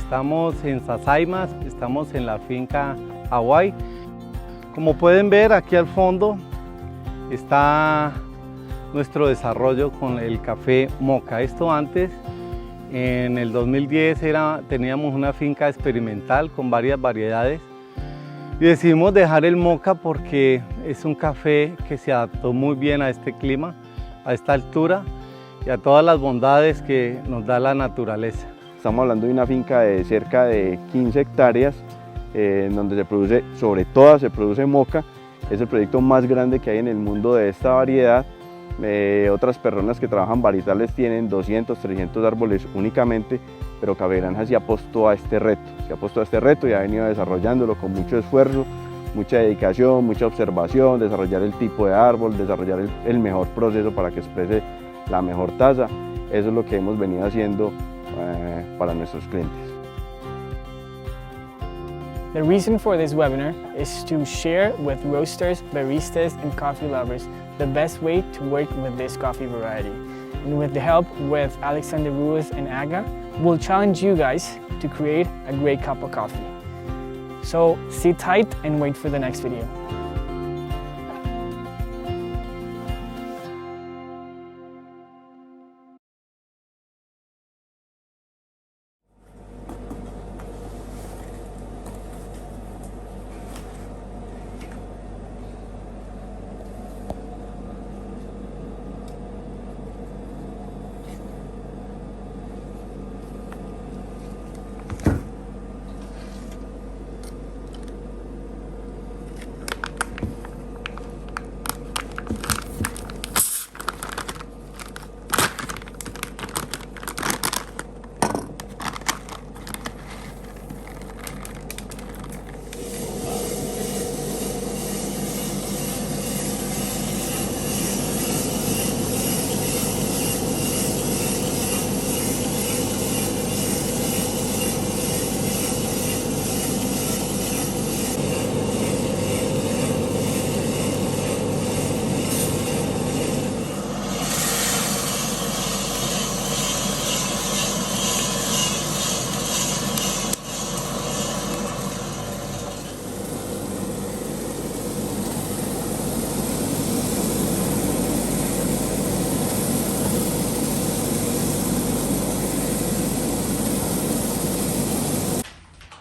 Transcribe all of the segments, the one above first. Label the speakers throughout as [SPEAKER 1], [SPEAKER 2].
[SPEAKER 1] Estamos en Sasaimas, estamos en la finca Hawái. Como pueden ver, aquí al fondo está nuestro desarrollo con el café Mokka. Esto antes, en el 2010, teníamos una finca experimental con varias variedades y decidimos dejar el Mokka porque es un café que se adaptó muy bien a este clima, a esta altura y a todas las bondades que nos da la naturaleza.
[SPEAKER 2] Estamos hablando de una finca de cerca de 15 hectáreas en donde se produce, sobre todo se produce Mokka. Es el proyecto más grande que hay en el mundo de esta variedad. Otras personas que trabajan varietales tienen 200, 300 árboles únicamente, pero Cafe Granja se apostó a este reto y ha venido desarrollándolo con mucho esfuerzo, mucha dedicación, mucha observación, desarrollar el tipo de árbol, desarrollar el mejor proceso para que exprese la mejor taza. Eso es lo que hemos venido haciendo para nuestros clientes.
[SPEAKER 3] The reason for this webinar is to share with roasters, baristas, and coffee lovers the best way to work with this coffee variety. And with the help with Alexander Ruiz and Aga, we'll challenge you guys to create a great cup of coffee. So sit tight and wait for the next video.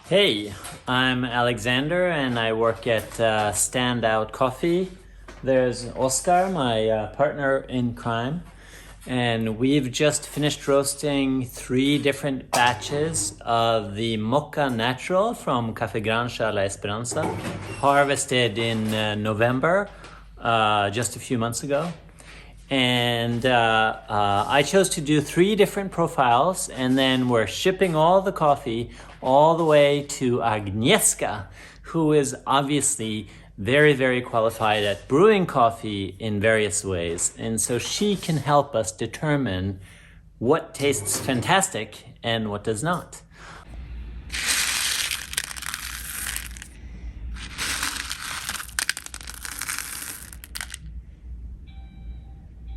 [SPEAKER 4] Hey, I'm Alexander and I work at Standout Coffee. There's Oscar, my partner in crime, and we've just finished roasting 3 different batches of the Mokka Natural from Cafe Granja la Esperanza, harvested in November, just a few months ago. And I chose to do 3 different profiles, and then we're shipping all the coffee all the way to Agnieszka, who is obviously very, very qualified at brewing coffee in various ways. And so she can help us determine what tastes fantastic and what does not.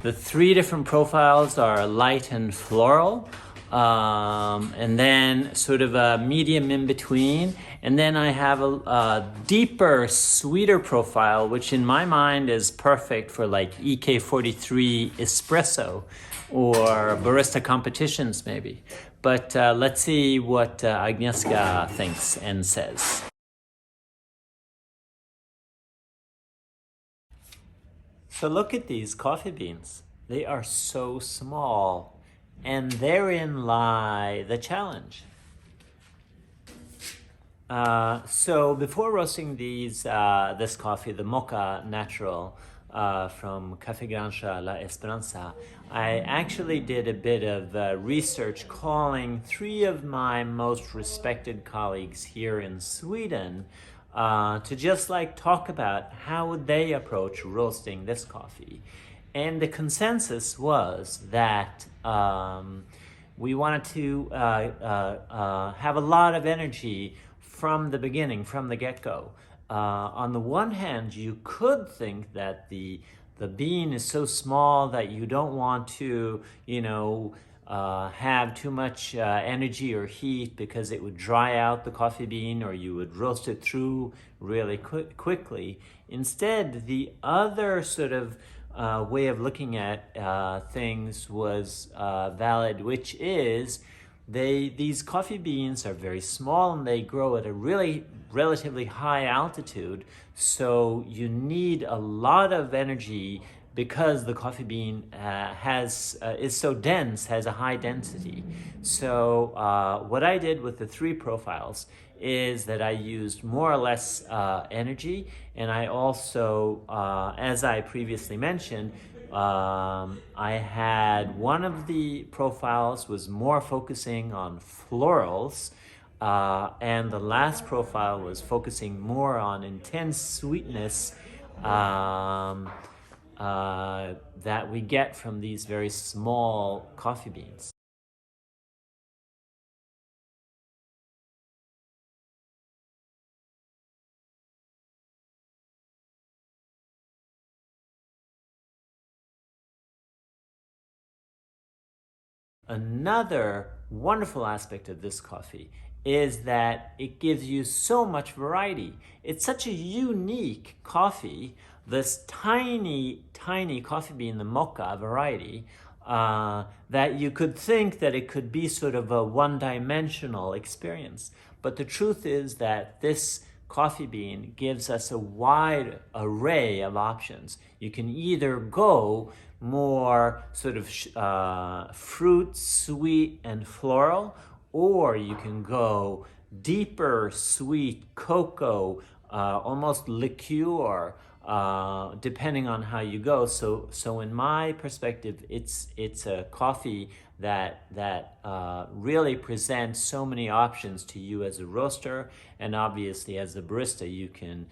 [SPEAKER 4] The 3 different profiles are light and floral, and then sort of a medium in between. And then I have a deeper, sweeter profile, which in my mind is perfect for like EK43 espresso or barista competitions maybe. But let's see what Agnieszka thinks and says. So look at these coffee beans. They are so small, and therein lie the challenge. So before roasting this coffee, the Mokka Natural from Cafe Granja la Esperanza, I actually did a bit of research, calling 3 of my most respected colleagues here in Sweden to just like talk about how would they approach roasting this coffee. And the consensus was that we wanted to have a lot of energy from the beginning, from the get-go. On the one hand, you could think that the bean is so small that you don't want to, have too much energy or heat because it would dry out the coffee bean or you would roast it through really quickly. Instead, the other sort of way of looking at things was valid, which is these coffee beans are very small and they grow at a really relatively high altitude, so you need a lot of energy because the coffee bean is so dense, has a high density. So what I did with the 3 profiles is that I used more or less energy, and I also, as I previously mentioned, I had one of the profiles was more focusing on florals, and the last profile was focusing more on intense sweetness that we get from these very small coffee beans. Another wonderful aspect of this coffee is that it gives you so much variety. It's such a unique coffee, this tiny, tiny coffee bean, the Mokka variety, that you could think that it could be sort of a one-dimensional experience. But the truth is that this coffee bean gives us a wide array of options. You can either go more sort of fruit, sweet, and floral, or you can go deeper, sweet, cocoa, almost liqueur, depending on how you go. So in my perspective, it's a coffee that really presents so many options to you as a roaster, and obviously as a barista, you can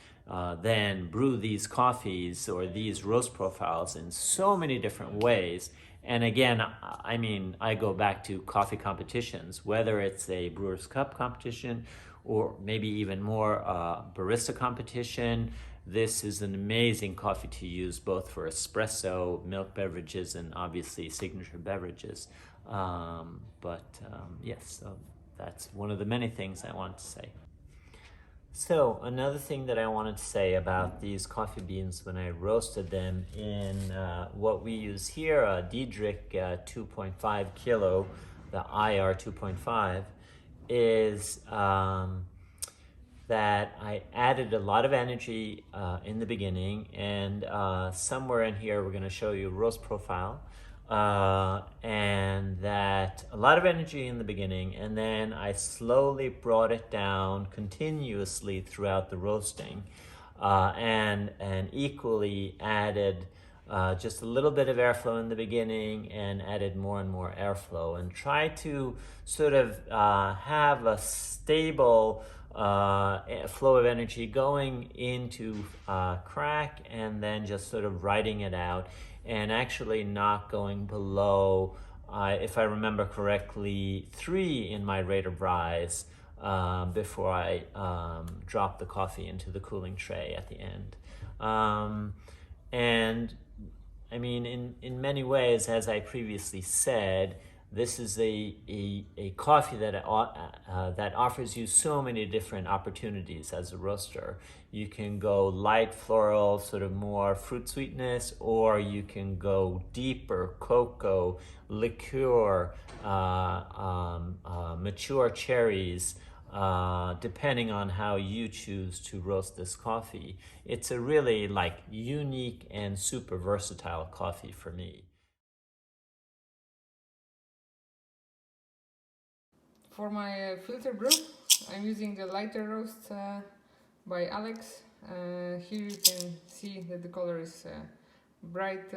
[SPEAKER 4] then brew these coffees or these roast profiles in so many different ways. And again, I mean, I go back to coffee competitions, whether it's a Brewer's Cup competition or maybe even more barista competition. This is an amazing coffee to use both for espresso, milk beverages, and obviously signature beverages. Yes, so that's one of the many things I want to say. So another thing that I wanted to say about these coffee beans when I roasted them in what we use here, a Diedrich 2.5 kilo, the IR 2.5, is that I added a lot of energy in the beginning, and somewhere in here we're going to show you a roast profile, and that a lot of energy in the beginning, and then I slowly brought it down continuously throughout the roasting, and equally added just a little bit of airflow in the beginning and added more and more airflow, and try to sort of have a stable flow of energy going into crack, and then just sort of riding it out, and actually not going below, if I remember correctly, 3 in my rate of rise before I drop the coffee into the cooling tray at the end. And I mean, in many ways, as I previously said, this is a coffee that offers you so many different opportunities as a roaster. You can go light floral, sort of more fruit sweetness, or you can go deeper cocoa, liqueur, mature cherries, depending on how you choose to roast this coffee. It's a really unique and super versatile coffee for me.
[SPEAKER 5] For my filter brew, I'm using the lighter roast by Alex. Here you can see that the color is bright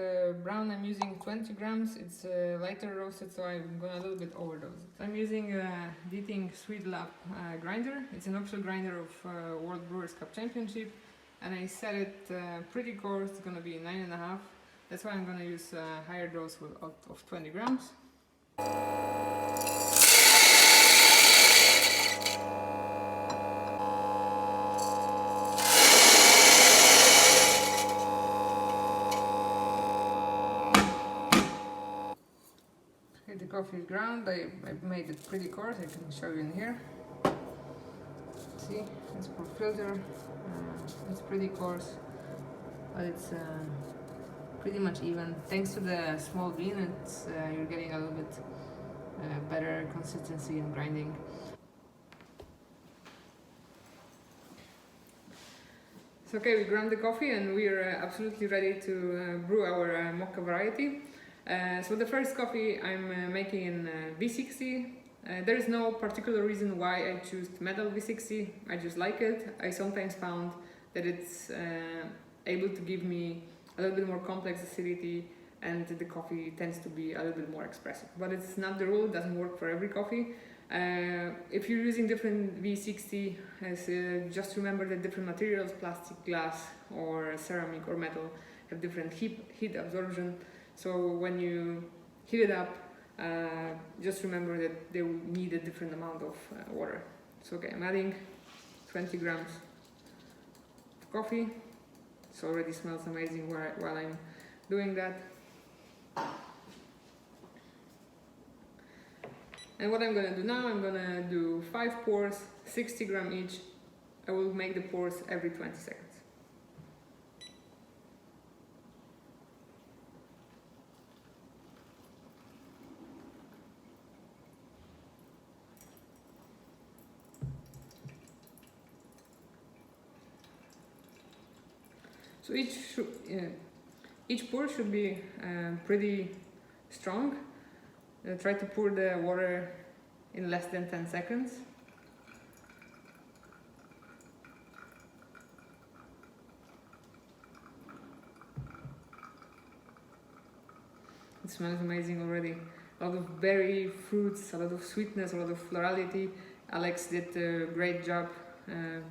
[SPEAKER 5] brown. I'm using 20 grams. It's lighter roasted, so I'm going a little bit overdose it. I'm using Diting Sweet Lab grinder. It's an offshore grinder of World Brewers Cup Championship, and I set it pretty coarse. It's going to be 9.5. That's why I'm going to use a higher dose of 20 grams. The coffee is ground. I made it pretty coarse. I can show you in here. See, it's for filter. It's pretty coarse, but it's pretty much even. Thanks to the small bean, it's you're getting a little bit better consistency in grinding. So okay, we ground the coffee and we are absolutely ready to brew our Mokka variety. So the first coffee I'm making in V60. There is no particular reason why I choose metal V60. I just like it. I sometimes found that it's able to give me a little bit more complex acidity, and the coffee tends to be a little bit more expressive. But it's not the rule, it doesn't work for every coffee. If you're using different V60, just remember that different materials, plastic, glass, or ceramic or metal, have different heat absorption. So when you heat it up, just remember that they will need a different amount of water. So okay, I'm adding 20 grams of coffee. It already smells amazing while I'm doing that. And what I'm gonna do now, I'm gonna do 5 pours, 60 grams each. I will make the pours every 20 seconds. So each pour should be pretty strong. Try to pour the water in less than 10 seconds. It smells amazing already. A lot of berry fruits, a lot of sweetness, a lot of florality. Alex did a great job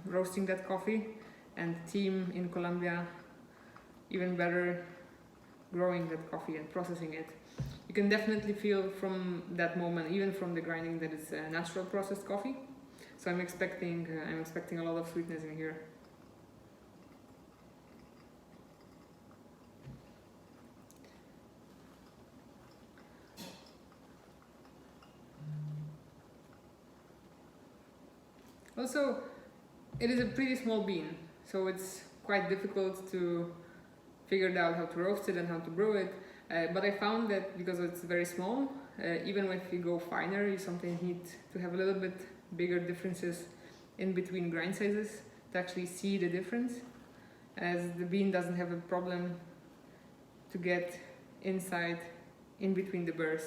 [SPEAKER 5] roasting that coffee, and the team in Colombia even better growing that coffee and processing it. You can definitely feel from that moment, even from the grinding, that it's a natural processed coffee. So I'm expecting a lot of sweetness in here. Also, it is a pretty small bean, so it's quite difficult to figure out how to roast it and how to brew it. But I found that because it's very small, even if you go finer, you sometimes need to have a little bit bigger differences in between grind sizes to actually see the difference, as the bean doesn't have a problem to get inside in between the burrs,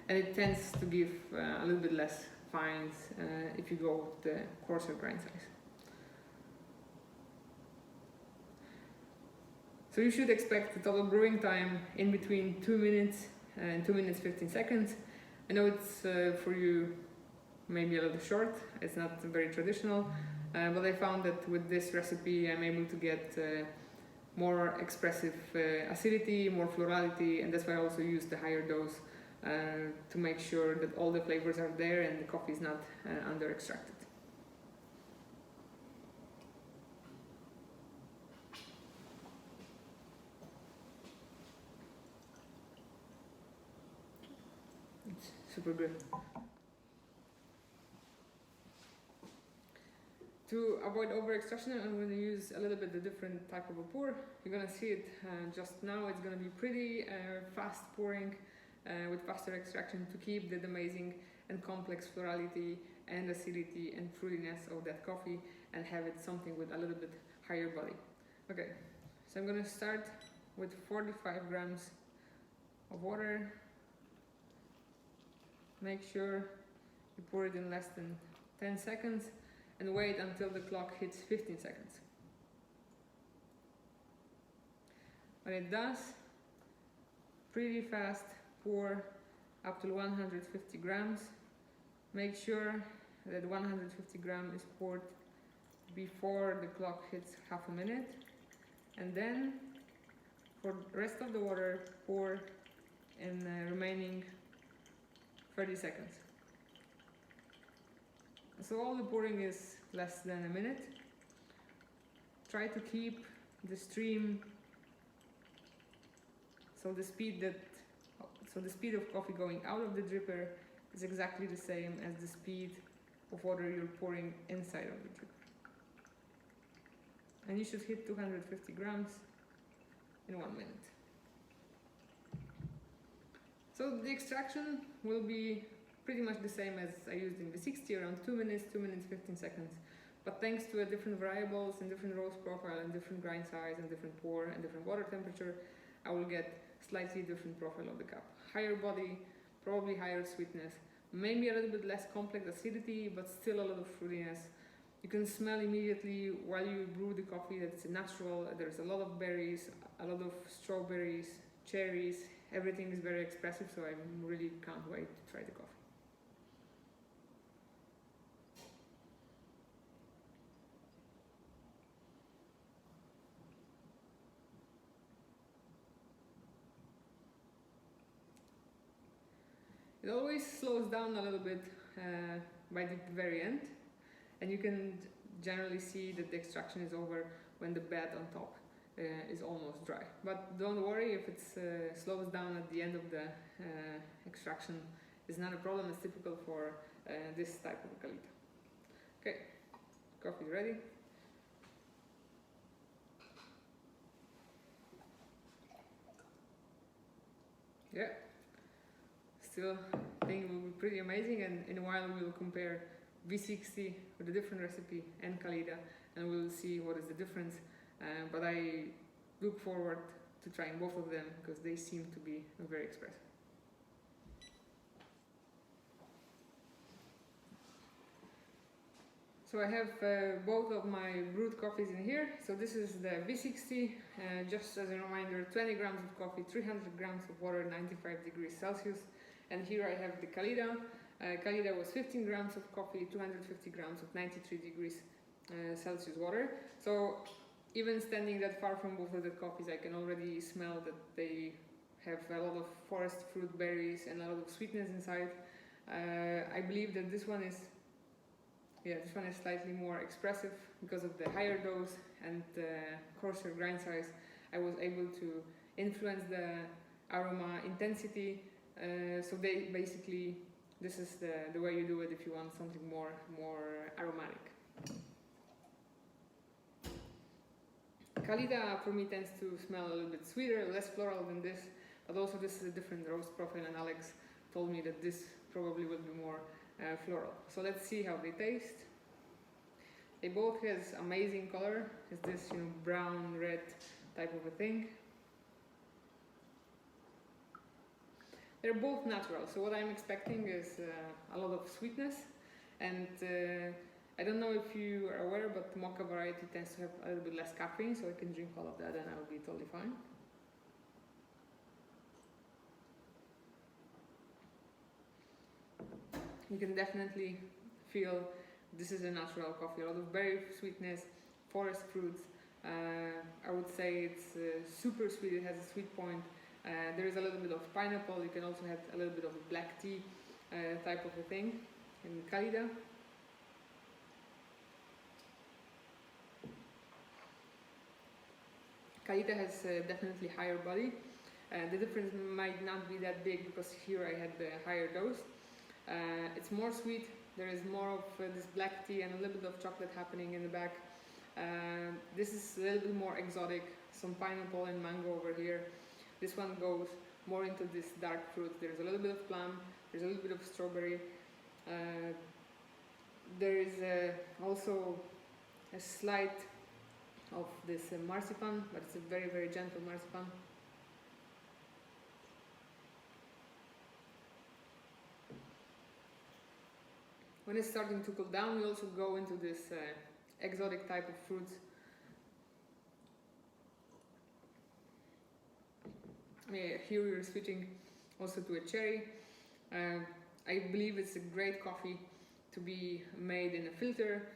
[SPEAKER 5] and it tends to give a little bit less fines if you go with the coarser grind size. So you should expect the total brewing time in between 2 minutes and 2 minutes 15 seconds. I know it's for you maybe a little short, it's not very traditional, but I found that with this recipe I'm able to get more expressive acidity, more florality, and that's why I also use the higher dose to make sure that all the flavors are there and the coffee is not under extracted. Super good. To avoid over extraction, I'm going to use a little bit the different type of a pour. You're going to see it just now. It's going to be pretty fast pouring with faster extraction to keep that amazing and complex florality and acidity and fruitiness of that coffee and have it something with a little bit higher body. Okay, so I'm going to start with 45 grams of water. Make sure you pour it in less than 10 seconds and wait until the clock hits 15 seconds. When it does, pretty fast pour up to 150 grams. Make sure that 150 grams is poured before the clock hits half a minute, and then for the rest of the water, pour in the remaining 30 seconds. So all the pouring is less than a minute. Try to keep the stream, so the speed that, So the speed of coffee going out of the dripper is exactly the same as the speed of water you're pouring inside of the dripper. And you should hit 250 grams in 1 minute. So the extraction will be pretty much the same as I used in V60, around 2 minutes, 2 minutes 15 seconds. But thanks to different variables and different roast profile and different grind size and different pour and different water temperature, I will get slightly different profile of the cup. Higher body, probably higher sweetness, maybe a little bit less complex acidity, but still a lot of fruitiness. You can smell immediately while you brew the coffee that it's natural. There's a lot of berries, a lot of strawberries, cherries. Everything is very expressive, so I really can't wait to try the coffee. It always slows down a little bit by the very end, and you can generally see that the extraction is over when the bed on top is almost dry. But don't worry if it slows down at the end of the extraction. It's not a problem, it's typical for this type of calita. Okay, coffee is ready. Yeah. Still think it will be pretty amazing, and in a while we will compare V60 with a different recipe and Calida, and we'll see what is the difference. But I look forward to trying both of them because they seem to be very expressive. So I have both of my brewed coffees in here. So this is the V60, just as a reminder, 20 grams of coffee, 300 grams of water, 95 degrees Celsius. And here I have the Calida. Calida was 15 grams of coffee, 250 grams of 93 degrees Celsius water. So even standing that far from both of the coffees, I can already smell that they have a lot of forest fruit berries and a lot of sweetness inside. I believe that this one is slightly more expressive because of the higher dose and the coarser grind size. I was able to influence the aroma intensity. So they basically, this is the way you do it if you want something more aromatic. Calida for me tends to smell a little bit sweeter, less floral than this, but also this is a different roast profile, and Alex told me that this probably will be more floral. So let's see how they taste. They both has amazing color. It's this brown red type of a thing. They're both natural, so what I'm expecting is a lot of sweetness, and I don't know if you are aware, but the Mokka variety tends to have a little bit less caffeine, so I can drink all of that and I'll be totally fine. You can definitely feel this is a natural coffee, a lot of berry sweetness, forest fruits. I would say it's super sweet, it has a sweet point. There is a little bit of pineapple, you can also have a little bit of black tea type of a thing in Calida. Calida has definitely higher body. The difference might not be that big because here I had the higher dose. It's more sweet, there is more of this black tea and a little bit of chocolate happening in the back. This is a little bit more exotic, some pineapple and mango over here. This one goes more into this dark fruit. There's a little bit of plum, there's a little bit of strawberry. There is also a slight of this marzipan, but it's a very, very gentle marzipan. When it's starting to cool down, we also go into this exotic type of fruits. Here we're switching also to a cherry. I believe it's a great coffee to be made in a filter.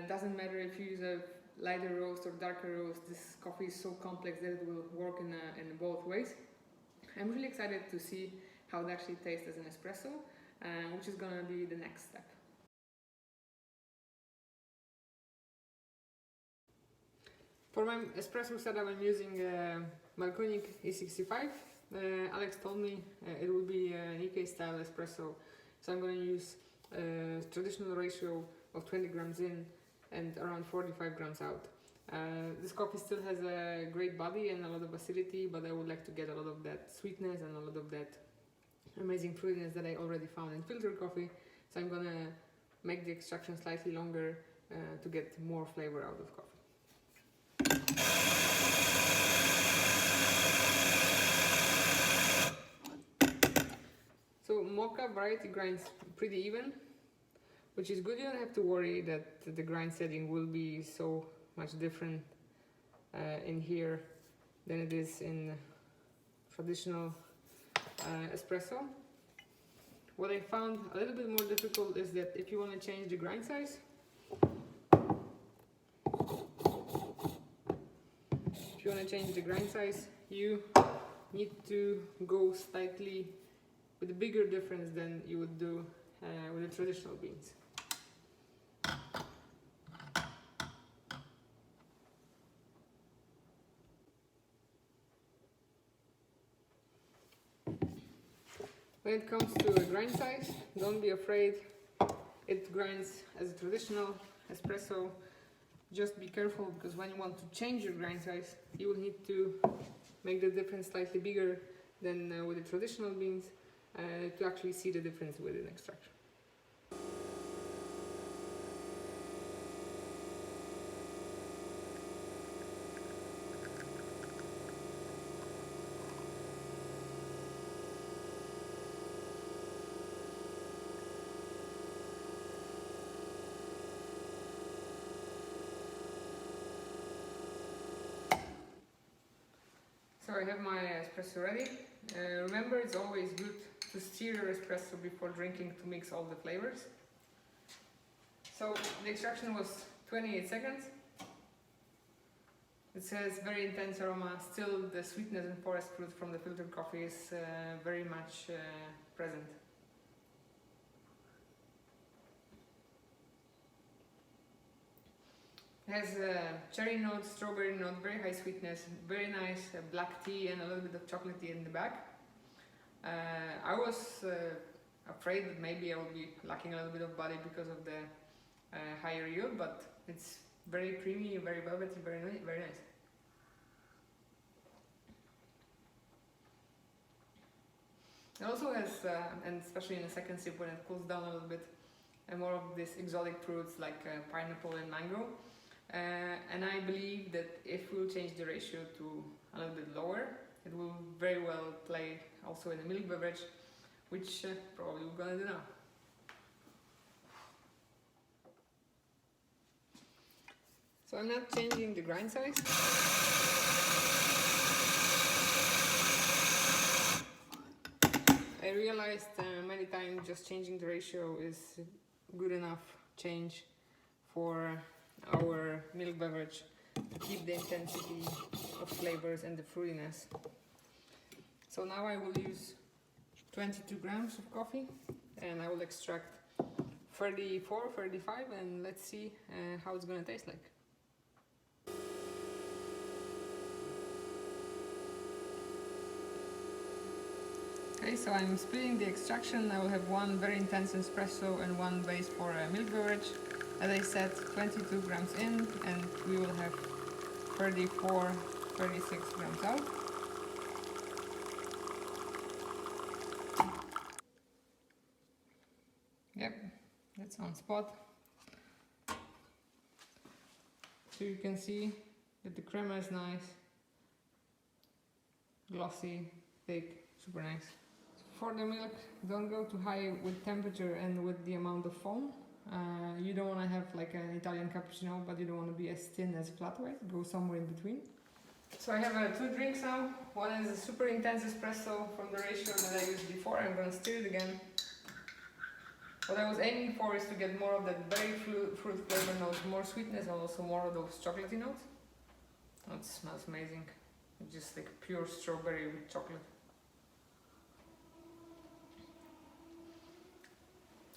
[SPEAKER 5] Doesn't matter if you use a lighter roast or darker roast, this coffee is so complex that it will work in both ways. I'm really excited to see how it actually tastes as an espresso, which is going to be the next step. For my espresso setup, I'm using Malconic E65. Alex told me it will be an EK style espresso, so I'm going to use a traditional ratio of 20 grams in and around 45 grams out. This coffee still has a great body and a lot of acidity, but I would like to get a lot of that sweetness and a lot of that amazing fruitiness that I already found in filtered coffee. So I'm gonna make the extraction slightly longer to get more flavor out of coffee. So Mokka variety grinds pretty even, which is good. You don't have to worry that the grind setting will be so much different in here than it is in traditional espresso. What I found a little bit more difficult is that if you want to change the grind size, you need to go slightly with a bigger difference than you would do with the traditional beans. When it comes to a grind size, don't be afraid. It grinds as a traditional espresso. Just be careful, because when you want to change your grind size, you will need to make the difference slightly bigger than with the traditional beans to actually see the difference within extraction. So I have my espresso ready. Remember, it's always good to stir your espresso before drinking to mix all the flavors. So the extraction was 28 seconds. It says very intense aroma. Still, the sweetness and forest fruit from the filtered coffee is very much present. It has cherry note, strawberry note, very high sweetness, very nice black tea and a little bit of chocolatey in the back. I was afraid that maybe I would be lacking a little bit of body because of the higher yield, but it's very creamy, very velvety, very nice. It also has, and especially in the second sip when it cools down a little bit, more of these exotic fruits like pineapple and mango. And I believe that if we'll change the ratio to a little bit lower, it will very well play also in a milk beverage, which probably we're gonna do now. So I'm not changing the grind size. I realized many times just changing the ratio is good enough change for our milk beverage to keep the intensity of flavors and the fruitiness. So now I will use 22 grams of coffee and I will extract 34, 35 and let's see how it's gonna taste like. Okay, so I'm splitting the extraction. I will have one very intense espresso and one base for a milk beverage. As I said, 22 grams in and we will have 34, 36 grams out. Yep, that's on spot. So you can see that the crema is nice, glossy, thick, super nice. For the milk, don't go too high with temperature and with the amount of foam. You don't want to have like an Italian cappuccino, but you don't want to be as thin as flat white. Go somewhere in between. So I have two drinks now. One is a super intense espresso from the ratio that I used before. I'm going to stir it again. What I was aiming for is to get more of that berry fruit flavor notes, more sweetness and also more of those chocolatey notes. Oh, it smells amazing. It's just like pure strawberry with chocolate.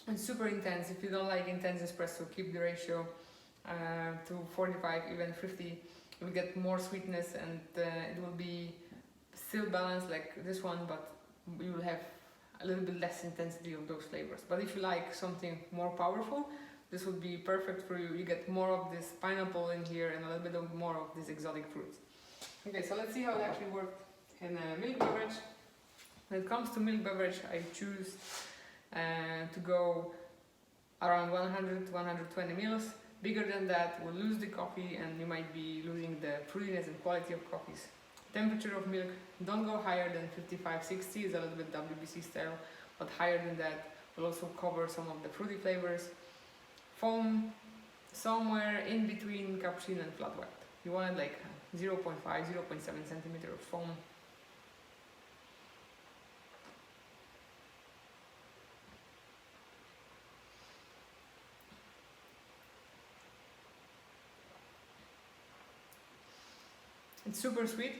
[SPEAKER 5] And super intense. If you don't like intense espresso, keep the ratio to 45, even 50. You will get more sweetness and it will be still balanced like this one, but you will have a little bit less intensity of those flavors. But if you like something more powerful, this would be perfect for you. You get more of this pineapple in here and a little bit more of these exotic fruits. Okay, so let's see how it actually worked in a milk beverage. When it comes to milk beverage, I choose to go around 100 to 120 mils. Bigger than that will lose the coffee and you might be losing the fruitiness and quality of coffees. Temperature of milk, don't go higher than 55-60, is a little bit WBC style, but higher than that will also cover some of the fruity flavors. Foam, somewhere in between cappuccino and flat white. You want like 0.5, 0.7 centimeter of foam. It's super sweet.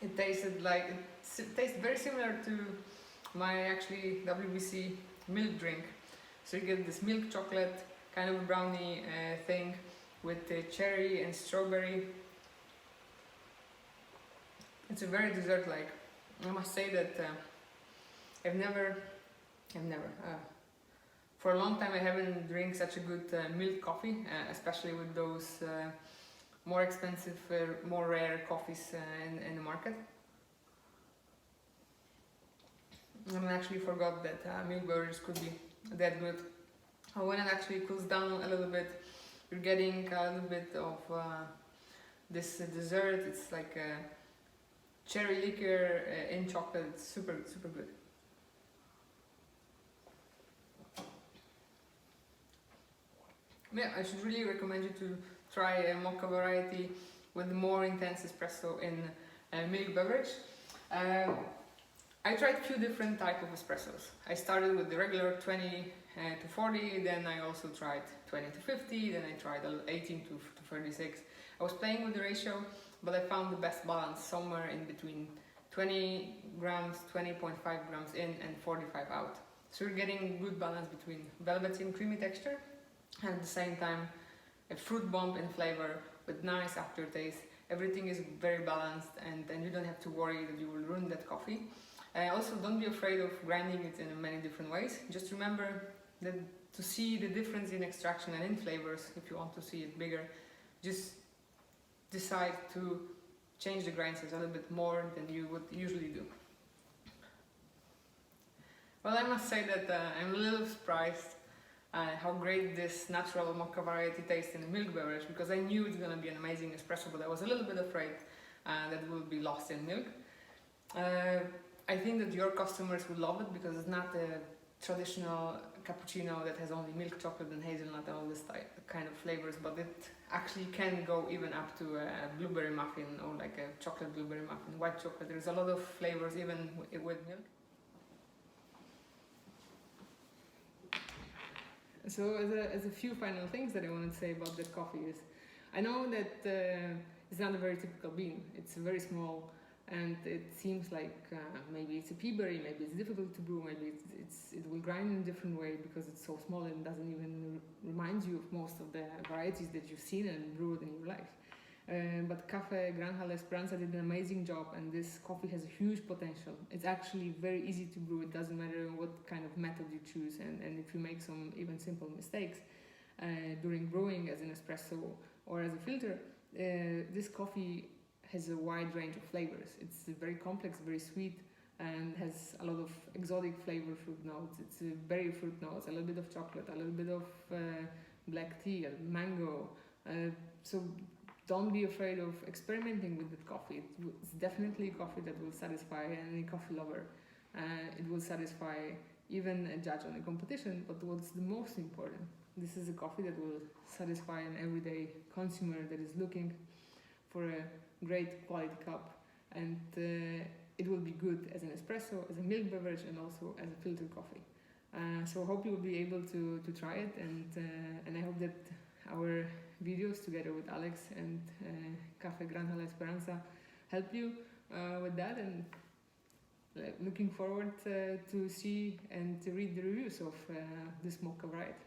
[SPEAKER 5] It tasted like, it tastes very similar to my actually WBC milk drink. So you get this milk chocolate kind of a brownie thing with the cherry and strawberry. It's a very dessert-like. I must say that for a long time I haven't drank such a good milk coffee, especially with those more expensive, more rare coffees in the market. And I actually forgot that milk beverages could be that good. When it actually cools down a little bit, you're getting a little bit of this dessert. It's like a cherry liquor in chocolate. It's super, super good. Yeah, I should really recommend you to try a Mokka variety with more intense espresso in a milk beverage. I tried a few different types of espressos. I started with the regular 20 to 40, then I also tried 20 to 50, then I tried 18 to 36. I was playing with the ratio, but I found the best balance somewhere in between 20 grams, 20.5 grams in and 45 out. So you're getting good balance between velvety and creamy texture, and at the same time a fruit bomb in flavor with nice aftertaste. Everything is very balanced and then you don't have to worry that you will ruin that coffee. Also, don't be afraid of grinding it in many different ways. Just remember that to see the difference in extraction and in flavors, if you want to see it bigger, just decide to change the grind size a little bit more than you would usually do. Well, I must say that I'm a little surprised how great this natural Mokka variety tastes in a milk beverage, because I knew it's gonna be an amazing espresso, but I was a little bit afraid that it will be lost in milk. I think that your customers will love it because it's not a traditional cappuccino that has only milk chocolate and hazelnut and all this kind of flavors, but it actually can go even up to a blueberry muffin or like a chocolate blueberry muffin, white chocolate. There's a lot of flavors even with milk. So as a few final things that I want to say about that coffee is, I know that it's not a very typical bean. It's very small. And it seems like maybe it's a pea berry, maybe it's difficult to brew, maybe it will grind in a different way because it's so small and doesn't even remind you of most of the varieties that you've seen and brewed in your life. But Cafe Granja la Esperanza did an amazing job, and this coffee has a huge potential. It's actually very easy to brew. It doesn't matter what kind of method you choose, and if you make some even simple mistakes during brewing as an espresso or as a filter, this coffee has a wide range of flavors. It's very complex, very sweet, and has a lot of exotic flavor fruit notes. It's berry fruit notes, a little bit of chocolate, a little bit of black tea, mango. So don't be afraid of experimenting with that coffee. It's definitely a coffee that will satisfy any coffee lover. It will satisfy even a judge on a competition, but what's the most important, this is a coffee that will satisfy an everyday consumer that is looking for a great quality cup, and it will be good as an espresso, as a milk beverage, and also as a filtered coffee. So I hope you will be able to try it, and I hope that our videos together with Alex and Cafe Granja la Esperanza help you with that, and looking forward to see and to read the reviews of this Mokka variety.